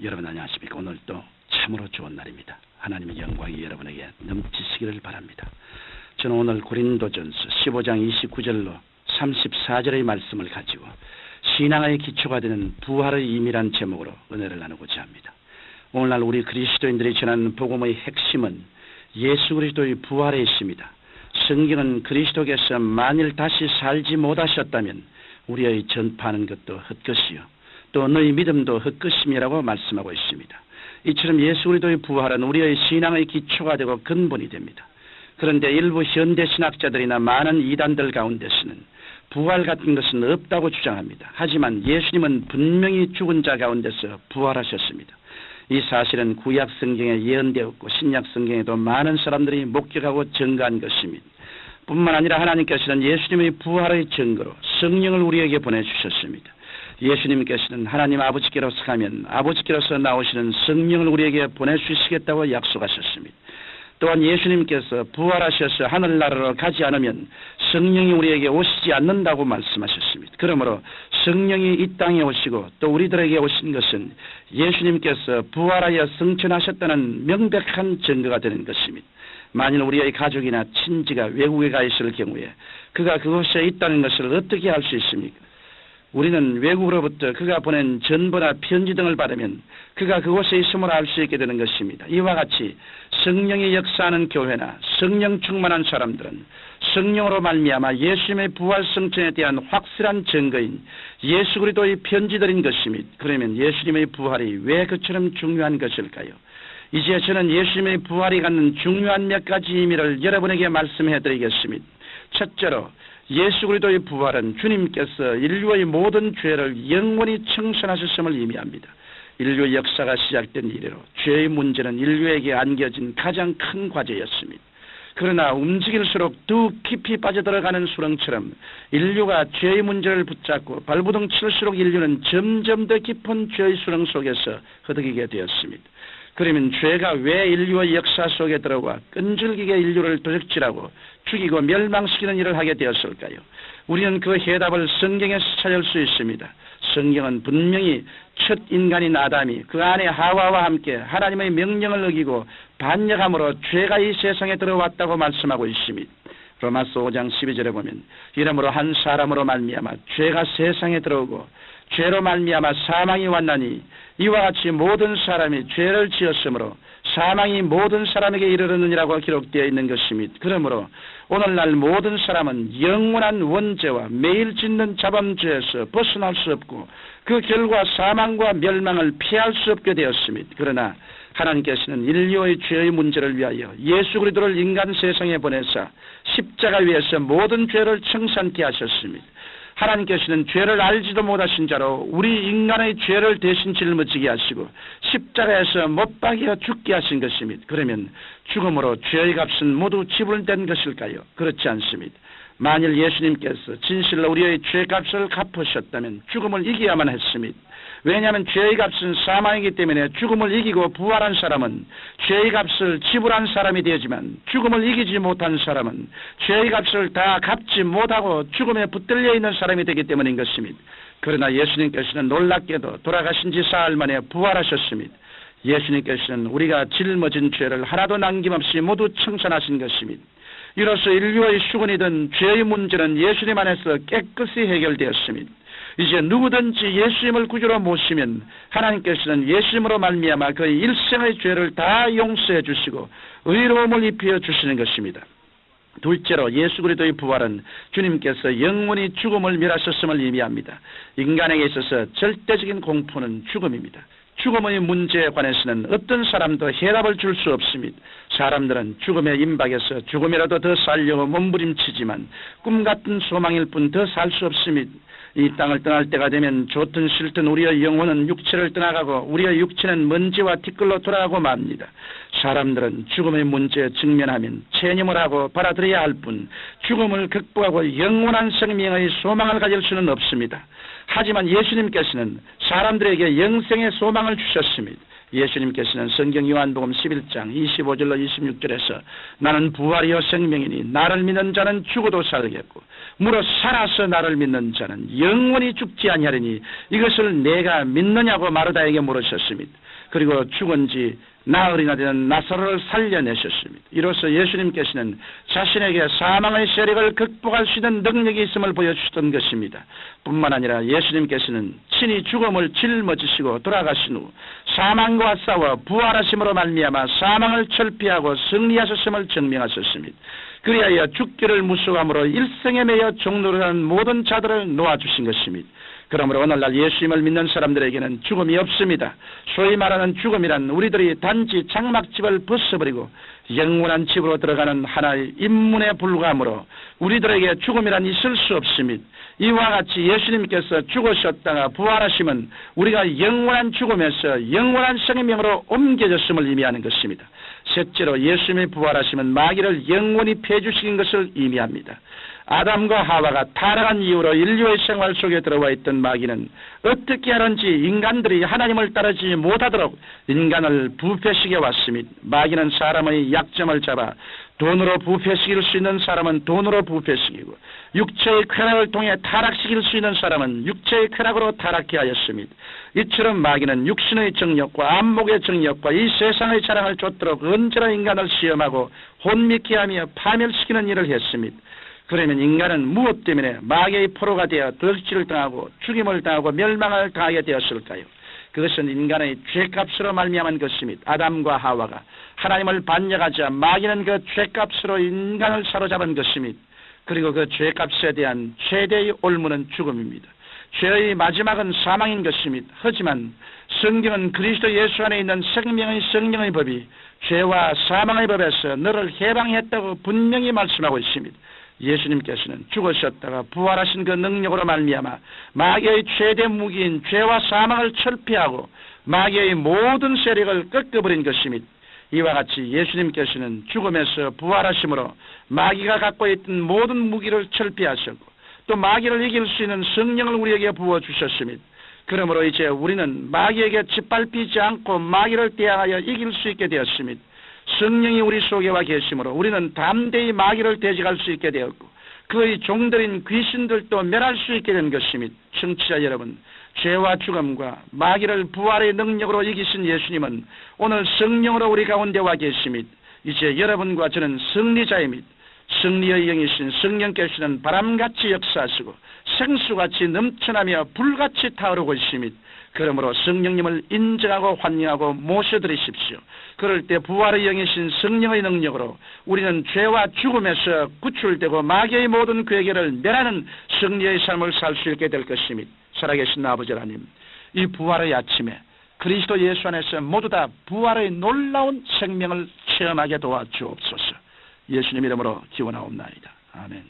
여러분 안녕하십니까? 오늘도 참으로 좋은 날입니다. 하나님의 영광이 여러분에게 넘치시기를 바랍니다. 저는 오늘 고린도전서 15장 29절로 34절의 말씀을 가지고 신앙의 기초가 되는 부활의 의미란 제목으로 은혜를 나누고자 합니다. 오늘날 우리 그리스도인들이 전하는 복음의 핵심은 예수 그리스도의 부활에 있습니다. 성경은 그리스도께서 만일 다시 살지 못하셨다면 우리의 전파하는 것도 헛것이요 또 너희 믿음도 헛것임이라고 말씀하고 있습니다. 이처럼 예수 그리스도의 부활은 우리의 신앙의 기초가 되고 근본이 됩니다. 그런데 일부 현대 신학자들이나 많은 이단들 가운데서는 부활 같은 것은 없다고 주장합니다. 하지만 예수님은 분명히 죽은 자 가운데서 부활하셨습니다. 이 사실은 구약 성경에 예언되었고 신약 성경에도 많은 사람들이 목격하고 증거한 것입니다. 뿐만 아니라 하나님께서는 예수님의 부활의 증거로 성령을 우리에게 보내주셨습니다. 예수님께서는 하나님 아버지께로서 가면 아버지께로서 나오시는 성령을 우리에게 보내주시겠다고 약속하셨습니다. 또한 예수님께서 부활하셔서 하늘나라로 가지 않으면 성령이 우리에게 오시지 않는다고 말씀하셨습니다. 그러므로 성령이 이 땅에 오시고 또 우리들에게 오신 것은 예수님께서 부활하여 승천하셨다는 명백한 증거가 되는 것입니다. 만일 우리의 가족이나 친지가 외국에 가 있을 경우에 그가 그곳에 있다는 것을 어떻게 알 수 있습니까? 우리는 외국으로부터 그가 보낸 전보나 편지 등을 받으면 그가 그곳에 있음을 알 수 있게 되는 것입니다. 이와 같이 성령이 역사하는 교회나 성령 충만한 사람들은 성령으로 말미암아 예수님의 부활 성천에 대한 확실한 증거인 예수 그리스도의 편지들인 것입니다. 그러면 예수님의 부활이 왜 그처럼 중요한 것일까요? 이제 저는 예수님의 부활이 갖는 중요한 몇 가지 의미를 여러분에게 말씀해 드리겠습니다. 첫째로 예수 그리스도의 부활은 주님께서 인류의 모든 죄를 영원히 청산하셨음을 의미합니다. 인류 역사가 시작된 이래로 죄의 문제는 인류에게 안겨진 가장 큰 과제였습니다. 그러나 움직일수록 더 깊이 빠져들어가는 수렁처럼 인류가 죄의 문제를 붙잡고 발부둥 칠수록 인류는 점점 더 깊은 죄의 수렁 속에서 허덕이게 되었습니다. 그러면 죄가 왜 인류의 역사 속에 들어와 끈질기게 인류를 도적질하고 죽이고 멸망시키는 일을 하게 되었을까요? 우리는 그 해답을 성경에서 찾을 수 있습니다. 성경은 분명히 첫 인간인 아담이 그 안에 하와와 함께 하나님의 명령을 어기고 반역함으로 죄가 이 세상에 들어왔다고 말씀하고 있습니다. 로마서 5장 12절에 보면 이러므로 한 사람으로 말미암아 죄가 세상에 들어오고 죄로 말미암아 사망이 왔나니 이와 같이 모든 사람이 죄를 지었으므로 사망이 모든 사람에게 이르렀느니라고 기록되어 있는 것입니다. 그러므로 오늘날 모든 사람은 영원한 원죄와 매일 짓는 자범죄에서 벗어날 수 없고 그 결과 사망과 멸망을 피할 수 없게 되었습니다. 그러나 하나님께서는 인류의 죄의 문제를 위하여 예수 그리스도를 인간 세상에 보내사 십자가 위에서 모든 죄를 청산케 하셨습니다. 하나님께서는 죄를 알지도 못하신 자로 우리 인간의 죄를 대신 짊어지게 하시고 십자가에서 못 박여 죽게 하신 것입니다. 그러면 죽음으로 죄의 값은 모두 지불된 것일까요? 그렇지 않습니다. 만일 예수님께서 진실로 우리의 죄값을 갚으셨다면 죽음을 이겨야만 했습니다. 왜냐하면 죄의 값은 사망이기 때문에 죽음을 이기고 부활한 사람은 죄의 값을 지불한 사람이 되지만 죽음을 이기지 못한 사람은 죄의 값을 다 갚지 못하고 죽음에 붙들려 있는 사람이 되기 때문인 것입니다. 그러나 예수님께서는 놀랍게도 돌아가신 지 사흘 만에 부활하셨습니다. 예수님께서는 우리가 짊어진 죄를 하나도 남김없이 모두 청산하신 것입니다. 이로써 인류의 수건이든 죄의 문제는 예수님 안에서 깨끗이 해결되었습니다. 이제 누구든지 예수님을 구주로 모시면 하나님께서는 예수님으로 말미암아 그의 일생의 죄를 다 용서해 주시고 의로움을 입혀 주시는 것입니다. 둘째로 예수 그리스도의 부활은 주님께서 영원히 죽음을 멸하셨음을 의미합니다. 인간에게 있어서 절대적인 공포는 죽음입니다. 죽음의 문제에 관해서는 어떤 사람도 해답을 줄 수 없습니다. 사람들은 죽음의 임박에서 죽음이라도 더 살려고 몸부림치지만 꿈같은 소망일 뿐 더 살 수 없습니다. 이 땅을 떠날 때가 되면 좋든 싫든 우리의 영혼은 육체를 떠나가고 우리의 육체는 먼지와 티끌로 돌아가고 맙니다. 사람들은 죽음의 문제에 직면하면 체념을 하고 받아들여야 할 뿐 죽음을 극복하고 영원한 생명의 소망을 가질 수는 없습니다. 하지만 예수님께서는 사람들에게 영생의 소망을 주셨습니다. 예수님께서는 성경 요한복음 11장 25절로 26절에서 나는 부활이요 생명이니 나를 믿는 자는 죽어도 살겠고 무릇 살아서 나를 믿는 자는 영원히 죽지 아니하리니 이것을 내가 믿느냐고 마르다에게 물으셨습니다. 그리고 죽은 지 나흘이나 되는 나사로를 살려내셨습니다. 이로써 예수님께서는 자신에게 사망의 세력을 극복할 수 있는 능력이 있음을 보여주셨던 것입니다. 뿐만 아니라 예수님께서는 친히 죽음을 짊어지시고 돌아가신 후 사망과 싸워 부활하심으로 말미암아 사망을 철폐하고 승리하셨음을 증명하셨습니다. 그리하여 죽기를 무수함으로 일생에 매여 종노릇하는 모든 자들을 놓아주신 것입니다. 그러므로 오늘날 예수님을 믿는 사람들에게는 죽음이 없습니다. 소위 말하는 죽음이란 우리들이 단지 장막집을 벗어버리고 영원한 집으로 들어가는 하나의 입문에 불과하므로 우리들에게 죽음이란 있을 수 없습니다. 이와 같이 예수님께서 죽으셨다가 부활하심은 우리가 영원한 죽음에서 영원한 생명으로 옮겨졌음을 의미하는 것입니다. 셋째로 예수님이 부활하심은 마귀를 영원히 폐주시킨 것을 의미합니다. 아담과 하와가 타락한 이후로 인류의 생활 속에 들어와 있던 마귀는 어떻게 하는지 인간들이 하나님을 따르지 못하도록 인간을 부패시켜 왔습니다. 마귀는 사람의 약점을 잡아 돈으로 부패시킬 수 있는 사람은 돈으로 부패시키고 육체의 쾌락을 통해 타락시킬 수 있는 사람은 육체의 쾌락으로 타락해 하였습니다. 이처럼 마귀는 육신의 정욕과 안목의 정욕과 이 세상의 자랑을 쫓도록 언제나 인간을 시험하고 혼미케 하며 파멸시키는 일을 했습니다. 그러면 인간은 무엇 때문에 마귀의 포로가 되어 덕질을 당하고 죽임을 당하고 멸망을 당하게 되었을까요? 그것은 인간의 죄값으로 말미암은 것입니다. 아담과 하와가 하나님을 반역하자 마귀는 그 죄값으로 인간을 사로잡은 것입니다. 그리고 그 죄값에 대한 최대의 올무는 죽음입니다. 죄의 마지막은 사망인 것입니다. 하지만 성경은 그리스도 예수 안에 있는 생명의 성령의 법이 죄와 사망의 법에서 너를 해방했다고 분명히 말씀하고 있습니다. 예수님께서는 죽으셨다가 부활하신 그 능력으로 말미암아 마귀의 최대 무기인 죄와 사망을 철폐하고 마귀의 모든 세력을 꺾어버린 것입니다. 이와 같이 예수님께서는 죽음에서 부활하심으로 마귀가 갖고 있던 모든 무기를 철폐하셨고 또 마귀를 이길 수 있는 성령을 우리에게 부어주셨습니다. 그러므로 이제 우리는 마귀에게 짓밟히지 않고 마귀를 대항하여 이길 수 있게 되었습니다. 성령이 우리 속에 와 계심으로 우리는 담대히 마귀를 대적할 수 있게 되었고 그의 종들인 귀신들도 멸할 수 있게 된 것입니다. 청취자 여러분, 죄와 죽음과 마귀를 부활의 능력으로 이기신 예수님은 오늘 성령으로 우리 가운데 와 계십니다. 이제 여러분과 저는 승리자입니다. 승리의 영이신 성령께서는 바람같이 역사하시고 생수같이 넘쳐나며 불같이 타오르고 있습니다. 그러므로 성령님을 인정하고 환영하고 모셔드리십시오. 그럴 때 부활의 영이신 성령의 능력으로 우리는 죄와 죽음에서 구출되고 마귀의 모든 괴계를 멸하는 승리의 삶을 살 수 있게 될 것입니다. 살아계신 아버지 하나님, 이 부활의 아침에 그리스도 예수 안에서 모두 다 부활의 놀라운 생명을 체험하게 도와주옵소서. 예수님 이름으로 기원하옵나이다. 아멘.